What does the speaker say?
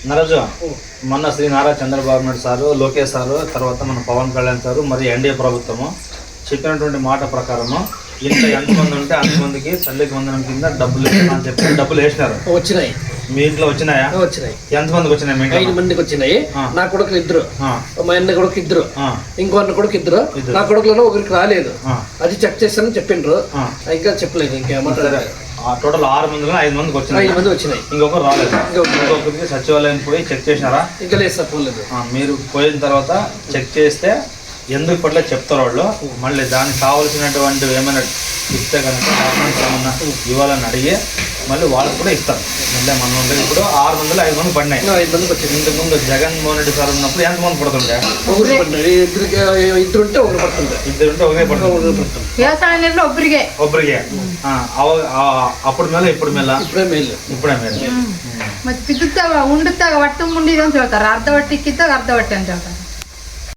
నరజు మొన్న Shri Nara Chandrababu Naidu sir, Lokesh sir, తర్వాత మన పవన్ కళ్యాణ్ సారు మరియు ఎన్డీఏ ప్రభుత్వము చెప్పినటువంటి మాట ప్రకారము ఇంట్లో ఎంతమంది ఉంటే అంతమందికి తల్లికి వందనం కింద డబ్బులు అని చెప్పి డబ్బులు వేసినారు. వచ్చినాయి. మీ ఇంట్లో వచ్చినాయా? వచ్చినాయి. ఎంతమందికి వచ్చినాయి? 5 మందికి వచ్చినాయి. నా కొడుకులు 2, మా అన్న కొడుకు 2, ఇంకో అన్న కొడుకు 2, నా కొడుకులను ఒకరికి రాలేదు. అది చెక్ చేస్తానని చెప్పిండ్రు, ఇంకా చెప్పలేదు. ఇంకేమంటారు? టోటల్ 6 మందిలో 5 మందికి వచ్చినాయి. 5 మంది వచ్చినాయి. ఇంకొకరు రాలేదు. ఇంకొకరికి సచివాలయం పోయి చెక్ చేసినారా? ఇంకా లేదు సార్, పోలేదు. మీరు పోయిన తర్వాత చెక్ చేస్తే ఎందుకు ఇప్పట్లో చెప్తారు వాళ్ళు. మళ్ళీ దానికి కావాల్సినటువంటి ఏమైనా ఇస్తే కనుక డాక్యుమెంట్స్ ఏమన్నా ఇవ్వాలని అడిగి మళ్ళీ వాళ్ళకి కూడా ఇస్తారు. మళ్ళీ మనం ఉండేది ఇప్పుడు 6 మందిలో 5 మంది పడినాయి. 5 మందికి వచ్చింది. ఇంతకుముందు జగన్మోహన్ రెడ్డి సార్ ఉన్నప్పుడు ఎంతమంది పడుతుండే? 1 పడుతుంది. 2 ఉంటే 1 పడుతుంది. 2 ఉంటే ఒకే పడుతుంది. వ్యవసాయంలో ఒబ్బరిగే అప్పుడు మేళ ఇప్పుడు మేళ ఇప్పుడే మేలు. ಮತ್ತೆ ಪಿದ್ದುತ್ತಾಗ ಉಂಡುತ್ತಾಗ ಒಟ್ಟು ಮುಂಡಿದ ಅಂತ ಹೇಳ್ತಾರೆ, ಅರ್ಧ ಹೊಟ್ಟೆ ಕಿತ್ತಾಗ ಅರ್ಧ ಹೊಟ್ಟೆ ಅಂತ ಹೇಳ್ತಾರೆ.